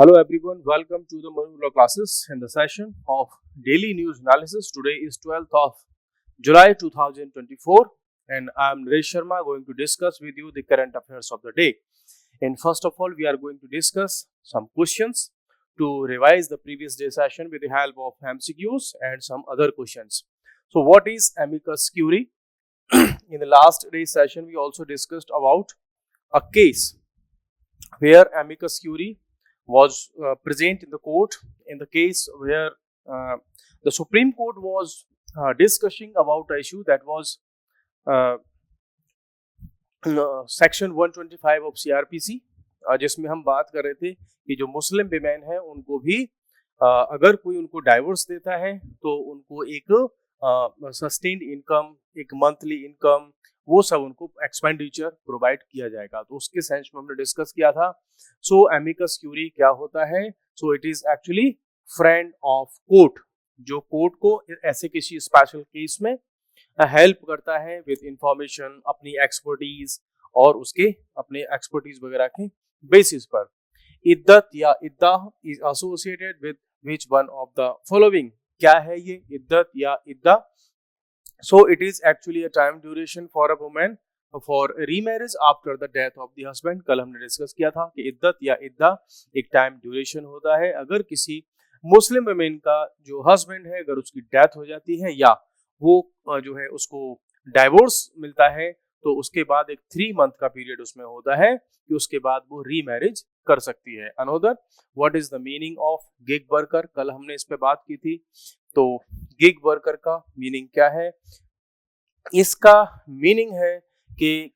Hello everyone, welcome to the Morning Law classes in the session of daily news analysis. Today is 12th of July 2024 and I am Naresh Sharma going to discuss with you the current affairs of the day. And first of all, we are going to discuss some questions to revise the previous day session with the help of MCQs and some other questions. So what is amicus curiae? In the last day session, we also discussed about a case where amicus curiae was present in the court in the case where the Supreme Court was discussing about the issue that was uh, section 125 of CrPC, जिसमें हम बात कर रहे थे कि जो Muslim women है उनको भी अगर कोई उनको डाइवोर्स देता है तो उनको एक सस्टेन्ड इनकम, एक मंथली इनकम, वो सब उनको एक्सपेंडिचर प्रोवाइड किया जाएगा। तो उसके सेंस में हमने डिस्कस किया था। सो एमिकस क्यूरी क्या होता है? सो it is actually friend of court, जो कोर्ट को ऐसे किसी स्पेशल केस में हेल्प करता है विद इंफॉर्मेशन, अपनी एक्सपर्टीज और उसके अपने एक्सपर्टीज वगैरह के बेसिस पर। इद्दत या इद्दा is associated with which one of the following? क्या है ये इद्दत या इद्दा? So it is actually a time duration for a women for remarriage after the death of the husband. कल हमने डिस्कस किया था कि इद्दत या इद्दा एक टाइम ड्यूरेशन होता है अगर किसी मुस्लिम वुमेन का जो हस्बैंड है अगर उसकी डेथ हो जाती है या वो जो है उसको डाइवोर्स मिलता है तो उसके बाद एक 3 मंथ का पीरियड उसमें होता है कि उसके बाद वो रीमैरिज कर सकती है। Another, what is the meaning of gig worker? कल हमने इस पे बात की थी। तो गिग वर्कर का मीनिंग क्या है? इसका मीनिंग है कि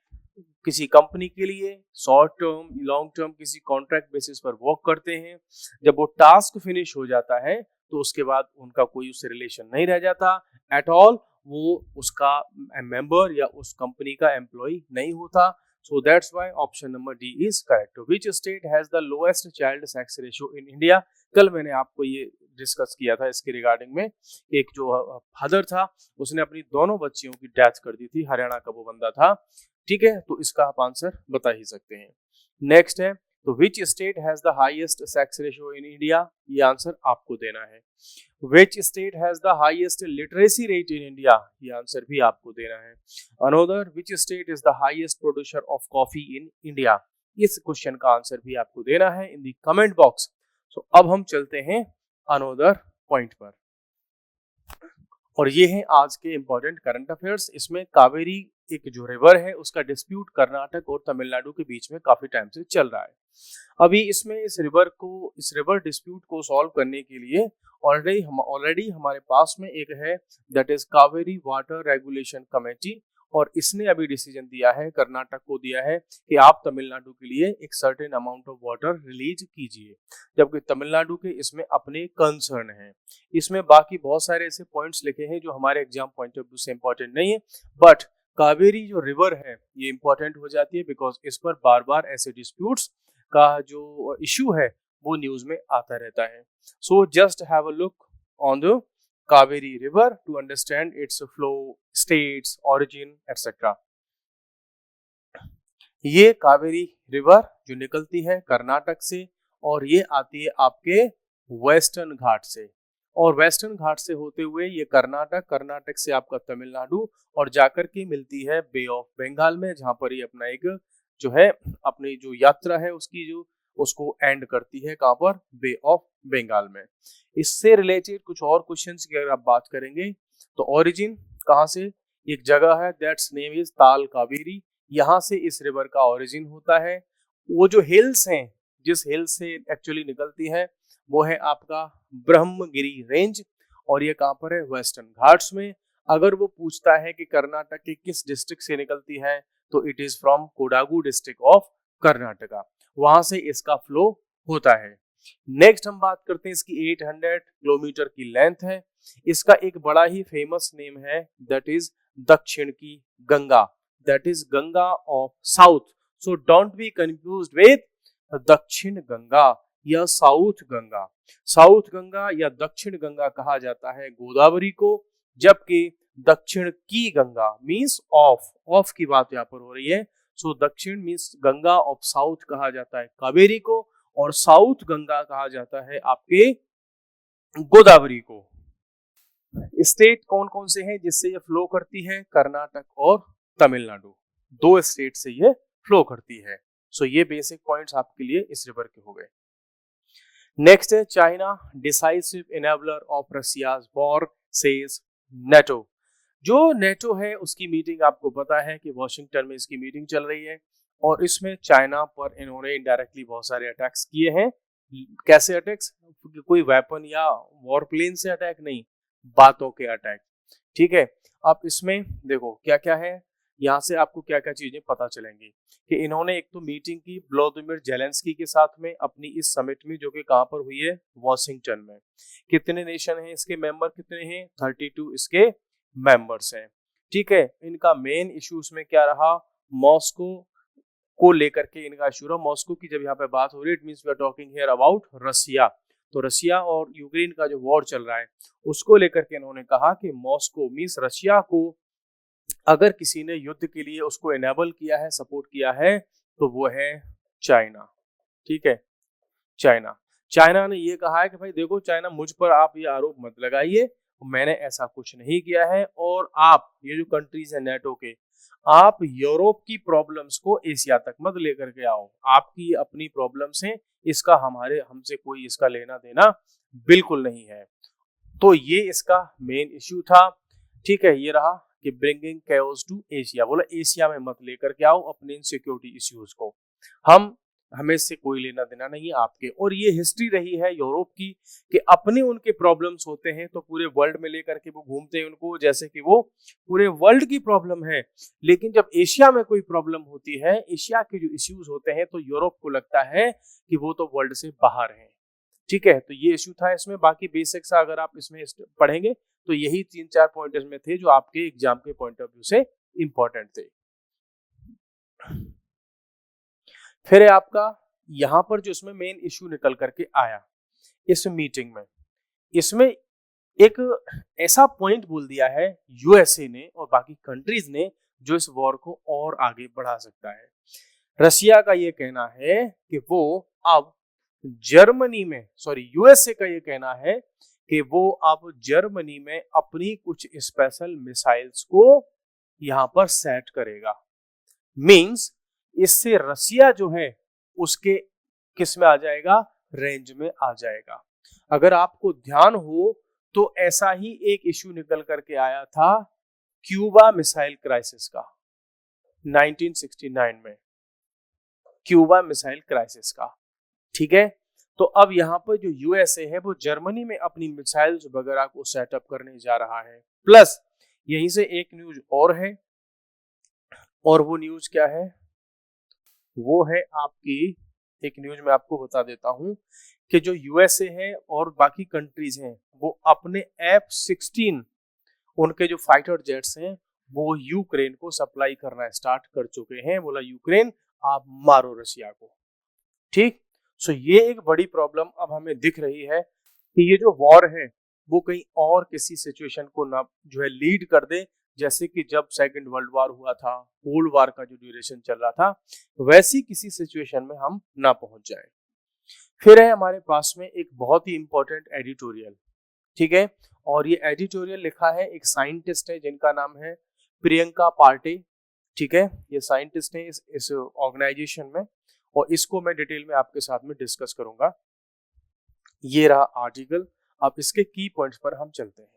किसी कंपनी के लिए शॉर्ट टर्म, लॉन्ग टर्म किसी कॉन्ट्रैक्ट बेसिस पर वर्क करते हैं। जब वो टास्क फिनिश हो जाता है तो उसके बाद उनका कोई उससे रिलेशन नहीं रह जाता एट ऑल, वो उसका मेंबर या उस कंपनी का एम्प्लॉय नहीं होता। So that's why option number D is correct. Which state has the lowest child sex ratio in India? कल मैंने आपको ये डिस्कस किया था इसके रिगार्डिंग में। एक जो फादर था उसने अपनी दोनों बच्चियों की डेथ कर दी थी, हरियाणा का वो बंदा था। ठीक है, तो इसका आप आंसर बता ही सकते हैं। नेक्स्ट है, तो which state has the highest sex ratio in India? ये आंसर आपको देना है। Which state has the highest literacy rate in India? ये आंसर भी आपको देना है। Another, which state is the highest producer of coffee in India? इस क्वेश्चन का आंसर भी आपको देना है इन द कमेंट बॉक्स। सो अब हम चलते हैं अनदर पॉइंट पर, और ये है आज के इंपॉर्टेंट करंट अफेयर्स। इसमें कावेरी एक जो रिवर है उसका डिस्प्यूट कर्नाटक और तमिलनाडु के बीच में काफी टाइम से चल रहा है। अभी इसमें इस रिवर डिस्प्यूट को सॉल्व करने के लिए ऑलरेडी हमारे पास में एक है, that is Kaveri water regulation committee, और इसने अभी डिसीजन दिया है, कर्नाटक को दिया है कि आप तमिलनाडु के लिए एक certain amount of water release कीजिए, जबकि तमिलनाडु के इसमें अपने कंसर्न हैं। इसमें बाकी बहुत सारे ऐसे पॉइंट्स लिखे हैं जो हमारे एग्जाम पॉइंट ऑफ व्यू से इंपॉर्टेंट नहीं है, बट कावेरी जो रिवर है ये इंपॉर्टेंट हो जाती है बिकॉज इस पर बार बार ऐसे डिस्प्यूट्स का जो इश्यू है वो न्यूज में आता रहता है। So just have a look on the Kaveri river to understand its flow, states, origin, etc. ये कावेरी रिवर जो निकलती है कर्नाटक से और ये आती है आपके वेस्टर्न घाट से, और वेस्टर्न घाट से होते हुए ये कर्नाटक से आपका तमिलनाडु और जाकर के मिलती है बे ऑफ बंगाल में, जहां पर ये अपना एक जो है अपनी जो यात्रा है उसको एंड करती है। कहां पर? बे ऑफ बंगाल में। इससे रिलेटेड कुछ और क्वेश्चंस की अगर आप बात करेंगे तो ओरिजिन कहां से? एक जगह है दैट्स नेम इज ताल कावेरी, यहां से इस रिवर का ओरिजिन होता है। वो जो हिल्स हैं, जिस हिल से एक्चुअली निकलती है वो है आपका ब्रह्मगिरी रेंज, और ये कहां पर है? वेस्टर्न घाट्स में। अगर वो पूछता है कि कर्नाटक के किस डिस्ट्रिक्ट से निकलती है तो it is from Kodagu district of Karnataka, वहां से इसका फ्लो होता है। नेक्स्ट हम बात करते हैं इसकी 800 किलोमीटर की लेंथ है। इसका एक बड़ा ही फेमस नेम है, दैट इज दक्षिण की Ganga, that is Ganga of south. So don't be confused with दक्षिण गंगा या साउथ गंगा। साउथ गंगा या दक्षिण गंगा कहा जाता है गोदावरी को, जबकि दक्षिण की गंगा मींस ऑफ की बात यहाँ पर हो रही है। सो दक्षिण मींस गंगा ऑफ साउथ कहा जाता है कावेरी को, और साउथ गंगा कहा जाता है आपके गोदावरी को। स्टेट कौन कौन से हैं जिससे ये फ्लो करती है? कर्नाटक और तमिलनाडु, दो स्टेट से ये फ्लो करती है। सो ये बेसिक पॉइंट्स आपके लिए इस रिवर के हो गए। नेक्स्ट है China decisive enabler of Russia's war says NATO. जो नेटो है उसकी मीटिंग आपको पता है कि वॉशिंगटन में इसकी मीटिंग चल रही है और इसमें चाइना पर इन्होंने इनडायरेक्टली बहुत सारे अटैक्स किए हैं। कैसे अटैक्स? कोई वेपन या वॉर प्लेन से अटैक नहीं, बातों के अटैक। ठीक है, अब इसमें देखो क्या क्या है, यहाँ से आपको क्या क्या चीजें पता चलेंगी कि इन्होंने एक तो मीटिंग की व्लादिमीर जेलेंस्की के साथ में अपनी इस समिट में, जो कि कहाँ पर हुई है? वॉशिंगटन में। कितने नेशन हैं इसके मेंबर? कितने हैं? 32 इसके मेंबर्स हैं। ठीक है, इनका मेन इशू उसमें क्या रहा? मॉस्को को लेकर के इनका इशू रहा। मॉस्को की जब यहाँ पे बात हो रही है, it means we are talking here about Russia. तो रशिया और यूक्रेन का जो वॉर चल रहा है उसको लेकर के इन्होंने कहा कि मॉस्को मींस रशिया को अगर किसी ने युद्ध के लिए उसको इनेबल किया है, सपोर्ट किया है, तो वो है चाइना। ठीक है, चाइना ने ये कहा है कि भाई देखो चाइना, मुझ पर आप ये आरोप मत लगाइए, मैंने ऐसा कुछ नहीं किया है। और आप ये जो कंट्रीज है नेटो के, आप यूरोप की प्रॉब्लम्स को एशिया तक मत लेकर के आओ, आपकी अपनी प्रॉब्लम्स हैं, इसका हमसे कोई इसका लेना देना बिल्कुल नहीं है। तो ये इसका मेन इश्यू था। ठीक है, ये रहा कि ब्रिंगिंग कैओस टू एशिया, बोला एशिया में मत लेकर के आओ अपने सिक्योरिटी इश्यूज को, हमें इससे कोई लेना देना नहीं है आपके। और ये हिस्ट्री रही है यूरोप की कि अपने उनके प्रॉब्लम्स होते हैं तो पूरे वर्ल्ड में लेकर के वो घूमते हैं उनको, जैसे कि वो पूरे वर्ल्ड की प्रॉब्लम है। लेकिन जब एशिया में कोई प्रॉब्लम होती है, एशिया के जो इश्यूज होते हैं, तो यूरोप को लगता है कि वो तो वर्ल्ड से बाहर है। ठीक है, तो ये इश्यू था इसमें। बाकी बेसिक्स अगर आप इसमें पढ़ेंगे तो यही 3-4 पॉइंट इसमें थे जो आपके एग्जाम के पॉइंट ऑफ व्यू से इंपॉर्टेंट थे। फिर है आपका यहां पर जो इसमें मेन इश्यू निकल करके आया इस मीटिंग में, इसमें एक ऐसा पॉइंट बोल दिया है यूएसए ने और बाकी कंट्रीज ने जो इस वॉर को और आगे बढ़ा सकता है। रशिया का ये कहना है कि वो अब जर्मनी में, यूएसए का ये कहना है कि वो अब जर्मनी में अपनी कुछ स्पेशल मिसाइल्स को यहां पर सेट करेगा। मींस इससे रशिया जो है उसके किस में आ जाएगा? रेंज में आ जाएगा। अगर आपको ध्यान हो तो ऐसा ही एक इश्यू निकल करके आया था क्यूबा मिसाइल क्राइसिस का 1969 में, क्यूबा मिसाइल क्राइसिस का। ठीक है, तो अब यहाँ पर जो यूएसए है वो जर्मनी में अपनी मिसाइल्स वगैरह को सेटअप करने जा रहा है। प्लस यहीं से एक न्यूज और है, और वो न्यूज क्या है? वो है आपकी एक न्यूज मैं आपको बता देता हूं कि जो यूएसए है और बाकी कंट्रीज हैं वो अपने F-16 उनके जो फाइटर जेट्स हैं वो यूक्रेन को सप्लाई करना स्टार्ट कर चुके हैं। बोला यूक्रेन आप मारो रशिया को। ठीक, सो ये एक बड़ी प्रॉब्लम अब हमें दिख रही है कि ये जो वॉर है वो कहीं और किसी सिचुएशन को ना जो है लीड कर दे, जैसे कि जब सेकंड वर्ल्ड वॉर हुआ था, कोल्ड वॉर का जो ड्यूरेशन चल रहा था, वैसी किसी सिचुएशन में हम ना पहुंच जाए। फिर है हमारे पास में एक बहुत ही इंपॉर्टेंट एडिटोरियल। ठीक है, और ये एडिटोरियल लिखा है एक साइंटिस्ट है जिनका नाम है प्रियंका पार्टे। ठीक है, ये साइंटिस्ट है इस ऑर्गेनाइजेशन में, और इसको मैं डिटेल में आपके साथ में डिस्कस करूंगा। ये रहा आर्टिकल। अब इसके की पॉइंट्स पर हम चलते हैं।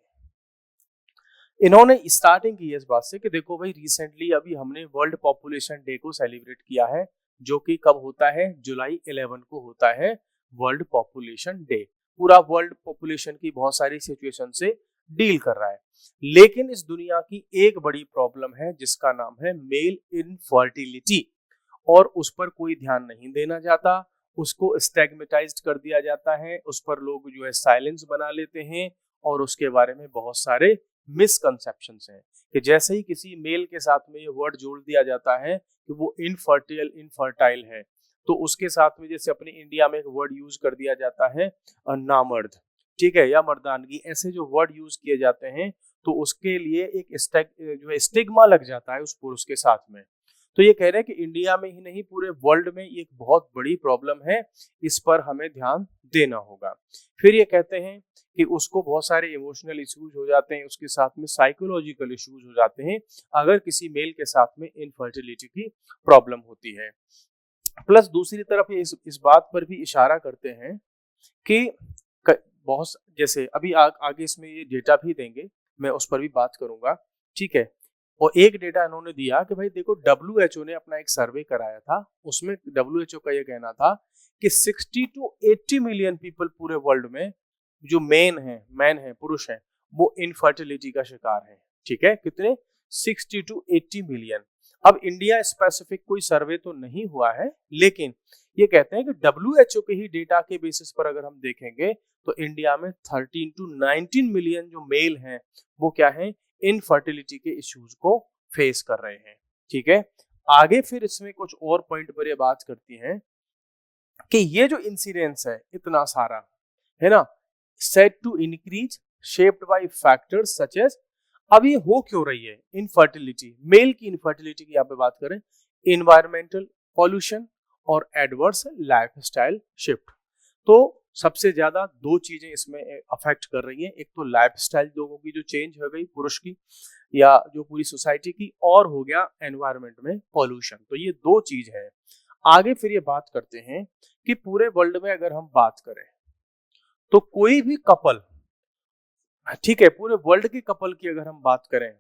इन्होंने स्टार्टिंग की इस बात से कि देखो भाई रिसेंटली अभी हमने वर्ल्ड पॉपुलेशन डे को सेलिब्रेट किया है, जो कि कब होता है? जुलाई 11 को होता है वर्ल्ड पॉपुलेशन डे। पूरा वर्ल्ड पॉपुलेशन की बहुत सारी सिचुएशन से डील कर रहा है। लेकिन इस दुनिया की एक बड़ी प्रॉब्लम है जिसका नाम है मेल इनफर्टिलिटी, और उस पर कोई ध्यान नहीं देना जाता, उसको स्टिग्मेटाइज्ड कर दिया जाता है, उस पर लोग जो है साइलेंस बना लेते हैं, और उसके बारे में बहुत सारे मिसकंसेप्शंस हैं कि जैसे ही किसी मेल के साथ में ये वर्ड जोड़ दिया जाता है कि वो इनफर्टाइल है, तो उसके साथ में जैसे अपने इंडिया में एक वर्ड यूज कर दिया जाता है नामर्द, ठीक है, या मर्दानगी, ऐसे जो वर्ड यूज किए जाते हैं तो उसके लिए एक जो है स्टिग्मा लग जाता है उस पुरुष के साथ में। तो ये कह रहे हैं कि इंडिया में ही नहीं पूरे वर्ल्ड में ये एक बहुत बड़ी प्रॉब्लम है, इस पर हमें ध्यान देना होगा। फिर ये कहते हैं कि उसको बहुत सारे इमोशनल इश्यूज हो जाते हैं, उसके साथ में साइकोलॉजिकल इश्यूज हो जाते हैं अगर किसी मेल के साथ में इनफर्टिलिटी की प्रॉब्लम होती है। प्लस दूसरी तरफ ये इस बात पर भी इशारा करते हैं कि बहुत जैसे अभी आगे इसमें ये डेटा भी देंगे, मैं उस पर भी बात करूंगा, ठीक है। और एक डेटा इन्होंने दिया कि भाई देखो WHO ने अपना एक सर्वे कराया था, उसमें WHO का ये कहना था कि 60 to 80 मिलियन पीपल पूरे वर्ल्ड में जो मैन है पुरुष हैं, वो इनफर्टिलिटी का शिकार है, ठीक है। कितने? 60 to 80 मिलियन। अब इंडिया स्पेसिफिक कोई सर्वे तो नहीं हुआ है, लेकिन ये कहते हैं कि WHO के ही डेटा के बेसिस पर अगर हम देखेंगे तो इंडिया में 13 to 19 मिलियन जो मेल हैं वो क्या है, इनफर्टिलिटी के इश्यूज को फेस कर रहे हैं, ठीक है। आगे फिर इसमें कुछ और पॉइंट पर ये बात करती हैं कि ये जो इंसिडेंस है इतना सारा, है ना, set to increase shaped by factors such as, अब ये हो क्यों रही है इनफर्टिलिटी, मेल की इनफर्टिलिटी की यहाँ पे बात करें, इन्वायरमेंटल पॉल्यूशन और एडवर्स लाइफस्टाइल शिफ्ट। तो सबसे ज्यादा दो चीजें इसमें अफेक्ट कर रही हैं, एक तो लाइफस्टाइल लोगों की जो चेंज हो गई पुरुष की या जो पूरी सोसाइटी की, और हो गया एनवायरमेंट में पॉल्यूशन। तो ये दो चीज है। आगे फिर ये बात करते हैं कि पूरे वर्ल्ड में अगर हम बात करें तो कोई भी कपल, ठीक है, पूरे वर्ल्ड के कपल की अगर हम बात करें,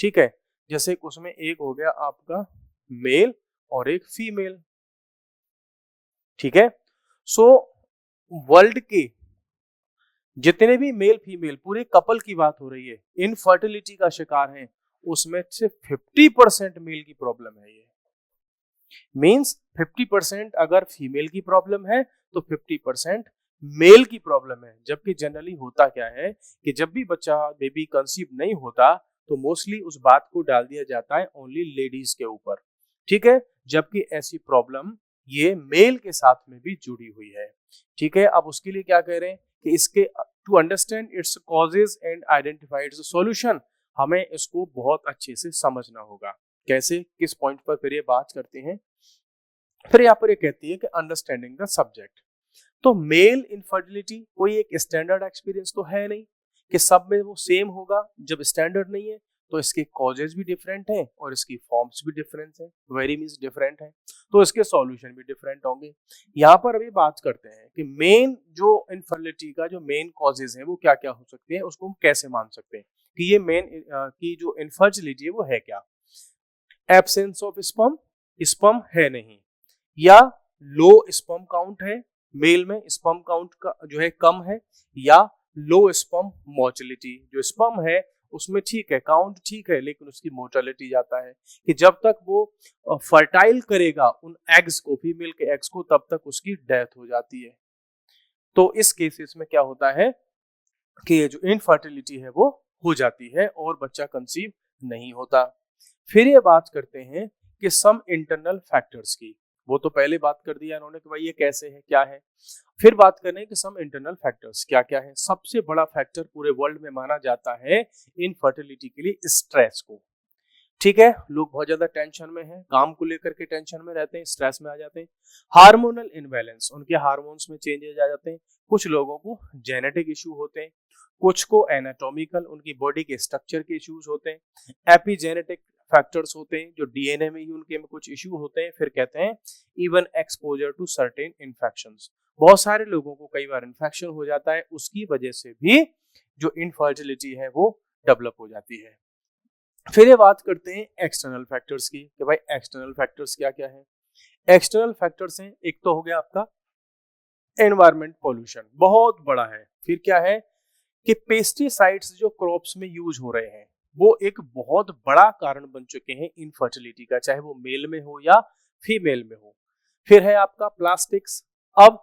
ठीक है, जैसे उसमें एक हो गया आपका मेल और एक फीमेल, ठीक है। सो वर्ल्ड के जितने भी मेल फीमेल पूरे कपल की बात हो रही है, इनफर्टिलिटी का शिकार हैं, उसमें से 50% मेल की प्रॉब्लम है। ये मींस 50% अगर फीमेल की प्रॉब्लम है तो 50% मेल की प्रॉब्लम है। जबकि जनरली होता क्या है कि जब भी बच्चा बेबी कंसीव नहीं होता तो मोस्टली उस बात को डाल दिया जाता है ओनली लेडीज के ऊपर, ठीक है, जबकि ऐसी प्रॉब्लम ये मेल के साथ में भी जुड़ी हुई है, ठीक है। अब उसके लिए क्या कह रहे हैं कि इसके to understand its causes and identify its solution, हमें इसको बहुत अच्छे से समझना होगा। कैसे, किस पॉइंट पर फिर ये बात करते हैं, फिर यहाँ पर ये कहती है कि अंडरस्टैंडिंग द सब्जेक्ट। तो मेल इनफर्टिलिटी कोई एक स्टैंडर्ड एक्सपीरियंस तो है नहीं कि सब में वो सेम होगा। जब स्टैंडर्ड नहीं है तो इसके कॉजेज भी डिफरेंट हैं और इसकी फॉर्म्स भी डिफरेंट हैं, वेरी मींस डिफरेंट है, तो इसके सॉल्यूशन भी डिफरेंट होंगे। यहाँ पर अभी बात करते हैं कि मेन जो इनफर्टिलिटी का जो मेन कॉजेज है वो क्या क्या हो सकते हैं, उसको हम कैसे मान सकते हैं कि ये मेन की जो इनफर्टिलिटी है वो है क्या। एब्सेंस ऑफ स्पर्म, स्पर्म है नहीं, या लो स्पर्म काउंट है, मेल में स्पर्म काउंट का जो है कम है, या लो स्पर्म मोटिलिटी, जो स्पर्म है उसमें ठीक है काउंट ठीक है लेकिन उसकी मोर्टेलिटी जाता है कि जब तक वो फर्टाइल करेगा उन एग्स को, फीमेल के एग्स को, तब तक उसकी डेथ हो जाती है। तो इस केसेस में क्या होता है कि ये जो इनफर्टिलिटी है वो हो जाती है और बच्चा कंसीव नहीं होता। फिर ये बात करते हैं कि सम इंटरनल फैक्टर्स की, वो तो पहले बात कर दिया इन्होंने कि भाई ये कैसे है क्या है। फिर बात करने हैं कि सम इंटरनल फैक्टर्स क्या क्या है। सबसे बड़ा फैक्टर पूरे वर्ल्ड में माना जाता है इनफर्टिलिटी के लिए स्ट्रेस को, ठीक है। लोग बहुत ज्यादा टेंशन में हैं, काम को लेकर के टेंशन में रहते हैं, स्ट्रेस में आ जाते हैं। हार्मोनल इनबैलेंस, उनके हार्मोन्स में चेंजेस आ जाते हैं। कुछ लोगों को जेनेटिक इशू होते हैं, कुछ को एनाटॉमिकल उनकी बॉडी के स्ट्रक्चर के इश्यूज होते हैं। एपिजेनेटिक फैक्टर्स होते हैं जो डीएनए में ही उनके में कुछ इशू होते हैं। फिर कहते हैं even exposure to certain infections, बहुत सारे लोगों को कई बार इन्फेक्शन हो जाता है, उसकी वजह से भी जो इनफर्टिलिटी है वो डेवलप हो जाती है। फिर ये बात करते हैं एक्सटर्नल फैक्टर्स की कि भाई एक्सटर्नल फैक्टर्स क्या क्या है। एक्सटर्नल फैक्टर्स हैं, एक तो हो गया आपका एनवायरमेंट पॉल्यूशन, बहुत बड़ा है। फिर क्या है कि पेस्टिसाइड्स जो क्रॉप्स में यूज हो रहे हैं वो एक बहुत बड़ा कारण बन चुके हैं इनफर्टिलिटी का, चाहे वो मेल में हो या फीमेल में हो। फिर है आपका प्लास्टिक्स, अब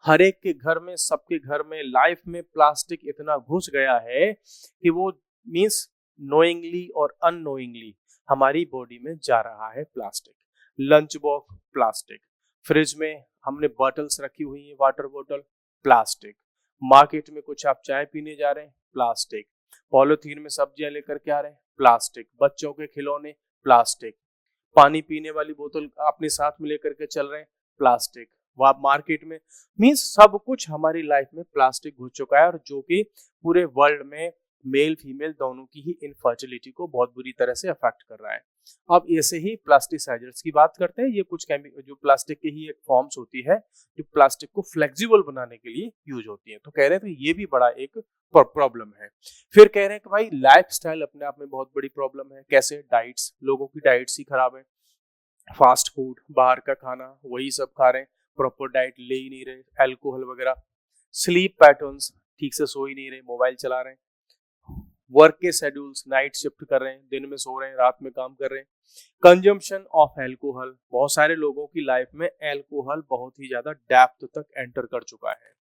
हर एक के घर में, सबके घर में, लाइफ में प्लास्टिक इतना घुस गया है कि वो मींस नोइंगली और अननोइंगली हमारी बॉडी में जा रहा है plastic. Lunch box plastic, fridge में हमने बॉटल्स रखी हुई है वाटर बॉटल प्लास्टिक, मार्केट में कुछ आप चाय पीने जा रहे हैं प्लास्टिक, पॉलिथीन में सब्जियां लेकर के आ रहे हैं प्लास्टिक, बच्चों के खिलौने प्लास्टिक, पानी पीने वाली बोतल अपने साथ में लेकर के चल रहे हैं, प्लास्टिक। वह मार्केट में मीन्स सब कुछ हमारी लाइफ में प्लास्टिक घुस चुका है, और जो कि पूरे वर्ल्ड में मेल फीमेल दोनों की ही इनफर्टिलिटी को बहुत बुरी तरह से अफेक्ट कर रहा है। अब ऐसे ही प्लास्टिसाइजर्स की बात करते हैं। ये कुछ जो प्लास्टिक की ही एक फॉर्म्स होती है जो प्लास्टिक को फ्लेक्सिबल बनाने के लिए यूज होती है। तो कह रहे हैं तो ये भी बड़ा एक प्रॉब्लम है। फिर कह रहे हैं कि भाई लाइफस्टाइल अपने आप में बहुत बड़ी प्रॉब्लम है। कैसे? डाइट्स, लोगों की डाइट्स ही खराब है। फास्ट फूड, बाहर का खाना, वही सब खा रहे हैं, प्रॉपर डाइट ले ही नहीं रहे, अल्कोहल वगैरह। स्लीप पैटर्न्स, ठीक से सो ही नहीं रहे, मोबाइल चला रहे हैं। वर्क के शेड्यूल्स, नाइट शिफ्ट कर रहे हैं, दिन में सो रहे हैं, रात में काम कर रहे हैं। कंजम्पशन ऑफ अल्कोहल, बहुत सारे लोगों की लाइफ में अल्कोहल बहुत ही ज्यादा डेप्थ तक एंटर कर चुका है।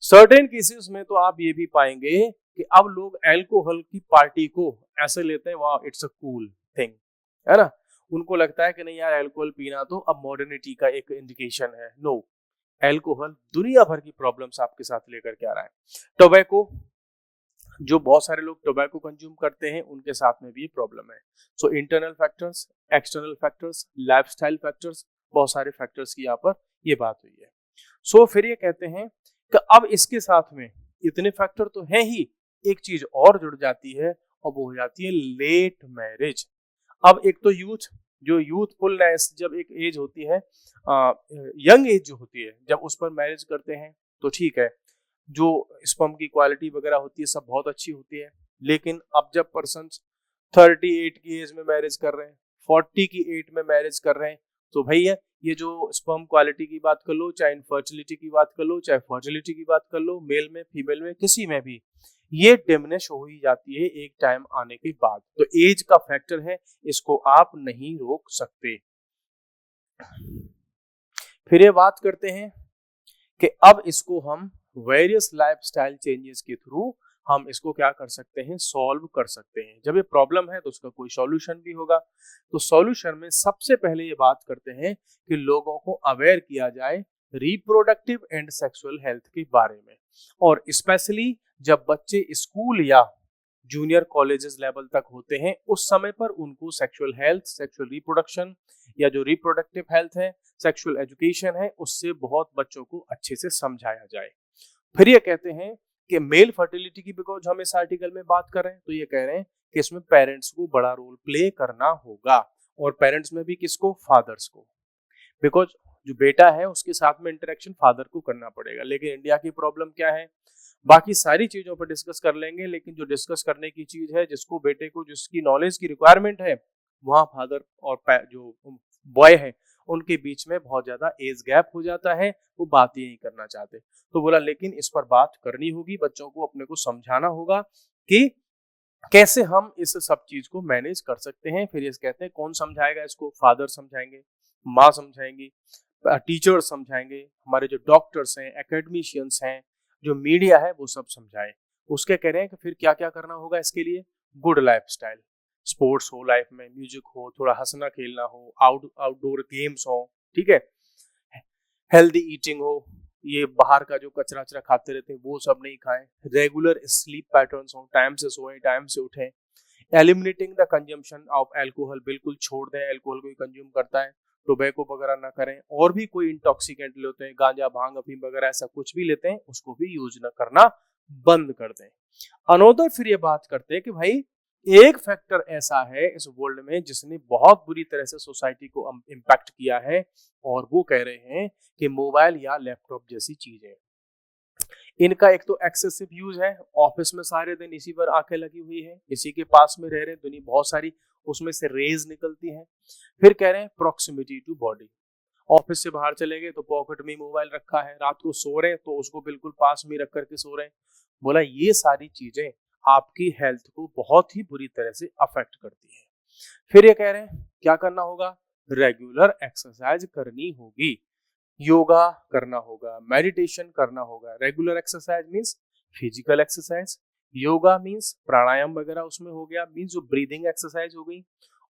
सर्टेन केसेस में तो आप ये भी पाएंगे कि अब लोग अल्कोहल की पार्टी को ऐसे लेते हैं, वाह इट्स अ कूल थिंग, है ना। उनको लगता है कि नहीं यार, अल्कोहल पीना तो अब मॉडर्निटी का एक इंडिकेशन है। नो, अल्कोहल दुनिया भर की प्रॉब्लम्स आपके साथ लेकर के आ रहा है। टोबैको, जो बहुत सारे लोग टोबैको कंज्यूम करते हैं उनके साथ में भी ये प्रॉब्लम है। So internal factors, external factors, lifestyle factors, बहुत सारे फैक्टर्स की यहाँ पर ये बात हुई है। सो फिर ये कहते हैं कि अब इसके साथ में इतने फैक्टर तो हैं ही, एक चीज और जुड़ जाती है और वो हो जाती है लेट मैरिज। अब एक तो यूथ, जो यूथफुलनेस, जब एक एज होती है, यंग एज जो होती है, जब उस पर मैरिज करते हैं तो ठीक है, जो स्पर्म की क्वालिटी वगैरह होती है सब बहुत अच्छी होती है। लेकिन अब जब पर्सन 38 की एज में मैरिज कर रहे हैं, 40 की एज में मैरिज कर रहे हैं, तो भैया ये जो स्पर्म क्वालिटी की बात कर लो, चाहे इनफर्टिलिटी की बात कर लो, चाहे फर्टिलिटी की बात कर लो, मेल में फीमेल में किसी में भी, ये डिमिनिश हो ही जाती है एक टाइम आने के बाद। तो एज का फैक्टर है, इसको आप नहीं रोक सकते। फिर ये बात करते हैं कि अब इसको हम वेरियस लाइफस्टाइल चेंजेस के थ्रू हम इसको क्या कर सकते हैं, सॉल्व कर सकते हैं। जब ये प्रॉब्लम है तो उसका कोई सॉल्यूशन भी होगा। तो सॉल्यूशन में सबसे पहले ये बात करते हैं कि लोगों को अवेयर किया जाए रिप्रोडक्टिव एंड सेक्सुअल हेल्थ के बारे में, और स्पेशली जब बच्चे स्कूल या जूनियर कॉलेजेस लेवल तक होते हैं उस समय पर उनको सेक्सुअल हेल्थ, सेक्सुअल रिप्रोडक्शन या जो रिप्रोडक्टिव हेल्थ है, सेक्सुअल एजुकेशन है, उससे बहुत बच्चों को अच्छे से समझाया जाए। फिर ये कहते हैं कि मेल फर्टिलिटी की, बिकॉज हम इस आर्टिकल में बात कर रहे हैं, तो ये कह रहे हैं कि इसमें पेरेंट्स को बड़ा रोल प्ले करना होगा, और पेरेंट्स में भी किसको, फादर्स को, बिकॉज जो बेटा है उसके साथ में इंटरेक्शन फादर को करना पड़ेगा। लेकिन इंडिया की प्रॉब्लम क्या है, बाकी सारी चीजों पर डिस्कस कर लेंगे, लेकिन जो डिस्कस करने की चीज है, जिसको बेटे को जिसकी नॉलेज की रिक्वायरमेंट है, वहाँ फादर और जो बॉय है उनके बीच में बहुत ज्यादा एज गैप हो जाता है, वो बात ही नहीं करना चाहते। तो बोला लेकिन इस पर बात करनी होगी, बच्चों को अपने को समझाना होगा कि कैसे हम इस सब चीज को मैनेज कर सकते हैं। फिर ये कहते हैं कौन समझाएगा इसको, फादर समझाएंगे, माँ समझाएंगी, टीचर्स समझाएंगे, हमारे जो डॉक्टर्स हैं, एकेडमिशियंस हैं, जो मीडिया है, वो सब समझाए। उसके कह रहे हैं कि फिर क्या क्या करना होगा इसके लिए, गुड लाइफस्टाइल, स्पोर्ट्स हो लाइफ में, म्यूजिक हो, थोड़ा हंसना खेलना हो, आउटडोर गेम्स हो, ठीक है, हेल्दी ईटिंग हो, ये बाहर का जो कचरा वचरा खाते रहते हैं वो सब नहीं खाएं, रेगुलर स्लीप पैटर्न्स हो, टाइम से सोएं, टाइम से उठें, eliminating the consumption of alcohol, बिल्कुल छोड़ दें अल्कोहल को कंज्यूम करता है, टोबैको वगैरह ना करें, और भी कोई इंटॉक्सिकेंट लेते हैं, गांजा भांग अफीम वगैरह ऐसा कुछ भी लेते हैं उसको भी यूज न करना बंद कर दें। अनोदर फिर ये बात करते हैं कि भाई एक फैक्टर ऐसा है इस वर्ल्ड में जिसने बहुत बुरी तरह से सोसाइटी को इम्पैक्ट किया है, और वो कह रहे हैं कि मोबाइल या लैपटॉप जैसी चीजें, इनका एक तो एक्सेसिव यूज है, ऑफिस में सारे दिन इसी पर आंखें लगी हुई है, इसी के पास में रह रहे हैं, दुनिया बहुत सारी उसमें से रेज निकलती हैं। फिर कह रहे हैं प्रॉक्सिमिटी टू बॉडी, ऑफिस से बाहर चले गए तो पॉकेट में मोबाइल रखा है, रात को सो रहे हैं तो उसको बिल्कुल पास में रख करके सो रहे हैं। बोला ये सारी चीजें आपकी हेल्थ को बहुत ही बुरी तरह से अफेक्ट करती है। फिर ये कह रहे हैं क्या करना होगा, रेगुलर एक्सरसाइज करनी होगी, योगा करना होगा, मेडिटेशन करना होगा। Regular exercise means physical exercise, yoga means प्राणायाम वगैरह उसमें हो गया, मींस जो ब्रीदिंग एक्सरसाइज हो गई,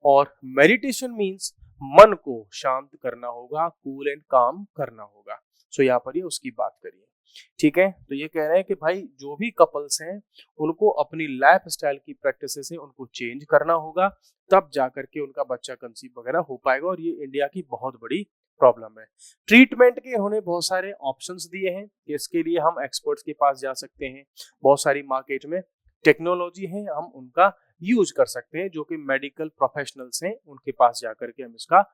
और मेडिटेशन मींस मन को शांत करना होगा, कूल एंड काम करना होगा। सो यहाँ पर ये उसकी बात करिए। ठीक है, तो ये कह रहे हैं कि भाई जो भी कपल्स हैं उनको अपनी लाइफ स्टाइल की प्रैक्टिसेस से उनको चेंज करना होगा, तब जाकर के उनका बच्चा कंसीव वगैरह हो पाएगा, और ये इंडिया की बहुत बड़ी प्रॉब्लम है। ट्रीटमेंट के उन्होंने बहुत सारे ऑप्शंस दिए हैं कि इसके लिए हम एक्सपर्ट्स के पास जा सकते हैं, बहुत सारी मार्केट में टेक्नोलॉजी है, हम उनका यूज कर सकते हैं, जो कि मेडिकल प्रोफेशनल्स हैं उनके पास जाकर के हम इसका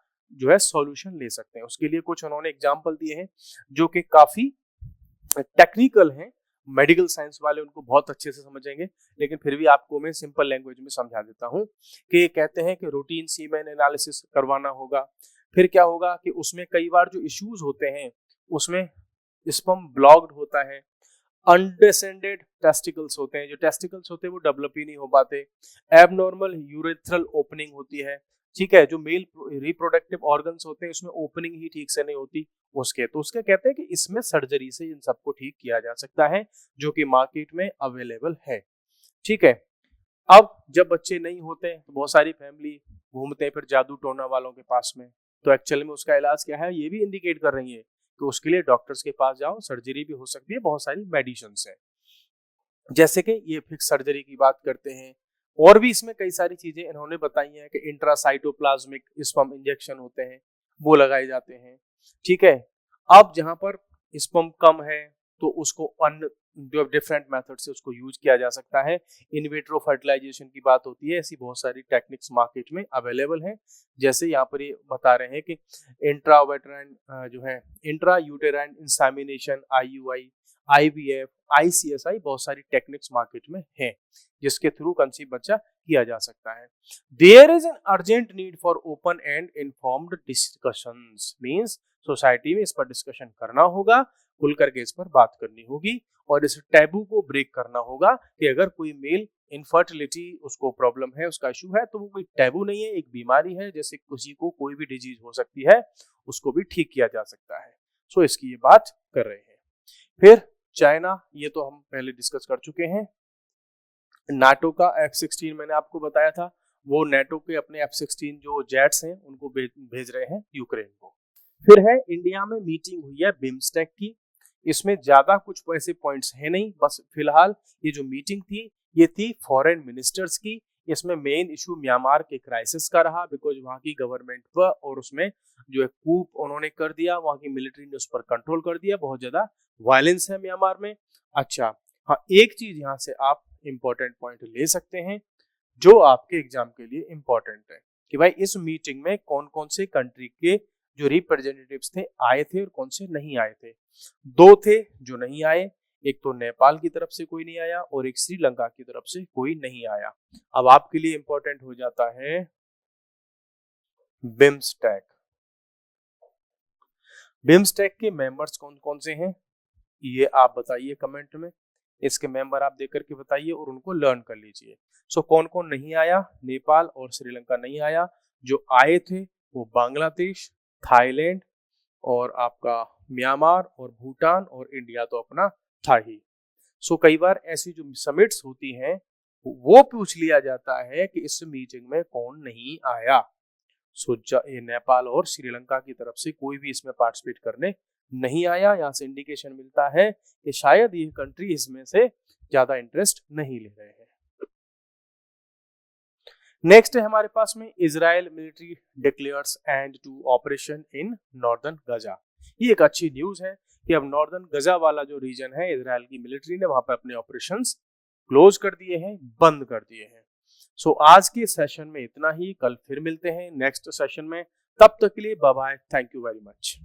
जो है सॉल्यूशन ले सकते हैं। उसके लिए कुछ उन्होंने एग्जांपल दिए हैं जो कि काफी टेक्निकल हैं, मेडिकल साइंस वाले उनको बहुत अच्छे से समझेंगे, लेकिन फिर भी आपको मैं सिंपल लैंग्वेज में समझा देता हूं कि कहते हैं कि रूटीन सीमेन एनालिसिस करवाना होगा। फिर क्या होगा कि उसमें कई बार जो इश्यूज होते हैं उसमें स्पर्म ब्लॉक्ड होता है, अनडिसेंडेड टेस्टिकल्स होते हैं, जो टेस्टिकल्स होते हैं वो डेवलप ही नहीं हो पाते, एबनॉर्मल यूरेथ्रल ओपनिंग होती है, ठीक है, जो मेल रिप्रोडक्टिव ऑर्गन्स होते हैं उसमें ओपनिंग ही ठीक से नहीं होती उसके कहते हैं कि इसमें सर्जरी से इन सबको ठीक किया जा सकता है, जो कि मार्केट में अवेलेबल है। ठीक है, अब जब बच्चे नहीं होते तो बहुत सारी फैमिली घूमते हैं फिर जादू टोना वालों के पास में, तो एक्चुअली में उसका इलाज क्या है ये भी इंडिकेट कर रही है कि उसके लिए डॉक्टर्स के पास जाओ, सर्जरी भी हो सकती है, बहुत सारी मेडिसिन्स हैं, जैसे कि ये फिक्स सर्जरी की बात करते हैं, और भी इसमें कई सारी चीजें इन्होंने बताई हैं कि इंट्रासाइटोप्लाज्मिक स्पर्म इंजेक्शन होते हैं वो लगाए जाते हैं। ठीक है, अब जहां पर स्पर्म कम है तो उसको अन्य जो डिफरेंट मेथड से उसको यूज किया जा सकता है, इन विट्रो फर्टिलाइजेशन की बात होती है, ऐसी बहुत सारी टेक्निक्स मार्केट में अवेलेबल हैं। जैसे यहाँ पर ये बता रहे हैं कि इंट्रावेटराइन जो है intra uterine insemination, IUI, IVF, ICSI, बहुत सारी टेक्निक्स मार्केट में हैं जिसके थ्रू कंसीव बच्चा किया जा सकता है। There is an urgent need for open and informed discussions, means society में इस पर डिस्कशन करना होगा, खुल करके इस पर बात करनी होगी, और इस टैबू को ब्रेक करना होगा कि अगर कोई मेल इनफर्टिलिटी उसको प्रॉब्लम है, उसका इशू है, तो वो कोई टैबू नहीं है, एक बीमारी है, जैसे किसी को कोई भी डिजीज हो सकती है उसको भी ठीक किया जा सकता है। सो इसकी ये बात कर रहे हैं। फिर चाइना, ये तो हम पहले डिस्कस कर चुके हैं। नाटो का F-16 मैंने आपको बताया था, वो नाटो के अपने F-16 जो जेट्स हैं उनको भेज रहे हैं यूक्रेन को। फिर है इंडिया में मीटिंग हुई है बिम्स्टेक की, इसमें ज्यादा कुछ ऐसे पॉइंट्स है नहीं, बस फिलहाल ये जो मीटिंग थी ये थी फॉरेन मिनिस्टर्स की। इसमें मेन इशू म्यांमार के क्राइसिस का रहा, बिकॉज वहां की गवर्नमेंट पर और उसमें जो है कूप उन्होंने कर दिया, वहां की मिलिट्री ने उस पर कंट्रोल कर दिया, बहुत ज्यादा वायलेंस है म्यांमार में। अच्छा हाँ, एक चीज यहाँ से आप इंपॉर्टेंट पॉइंट ले सकते हैं जो आपके एग्जाम के लिए इंपॉर्टेंट है कि भाई इस मीटिंग में कौन कौन से कंट्री के जो रिप्रेजेंटेटिव्स थे आए थे और कौन से नहीं आए थे। दो थे जो नहीं आए, एक तो नेपाल की तरफ से कोई नहीं आया और एक श्रीलंका की तरफ से कोई नहीं आया। अब आपके लिए इंपॉर्टेंट हो जाता है बिम्स्टेक। बिम्स्टेक के मेंबर्स कौन कौन से हैं ये आप बताइए कमेंट में, इसके मेंबर आप देख करके बताइए और उनको लर्न कर लीजिए। सो कौन कौन नहीं आया, नेपाल और श्रीलंका नहीं आया, जो आए थे वो बांग्लादेश, थाईलैंड और आपका म्यांमार और भूटान, और इंडिया तो अपना था ही। सो कई बार ऐसी जो समिट्स होती हैं वो पूछ लिया जाता है कि इस मीटिंग में कौन नहीं आया। सो ये नेपाल और श्रीलंका की तरफ से कोई भी इसमें पार्टिसिपेट करने नहीं आया, यहाँ से इंडिकेशन मिलता है कि शायद ये कंट्री इसमें से ज्यादा इंटरेस्ट नहीं ले रहे हैं। नेक्स्ट है हमारे पास में Israel military declares end to operation in northern Gaza. ये एक अच्छी न्यूज है कि अब नॉर्दर्न गजा वाला जो रीजन है इजराइल की मिलिट्री ने वहां पर अपने ऑपरेशंस क्लोज कर दिए हैं, बंद कर दिए हैं। सो आज के सेशन में इतना ही, कल फिर मिलते हैं नेक्स्ट सेशन में, तब तक के लिए bye bye, thank you very much.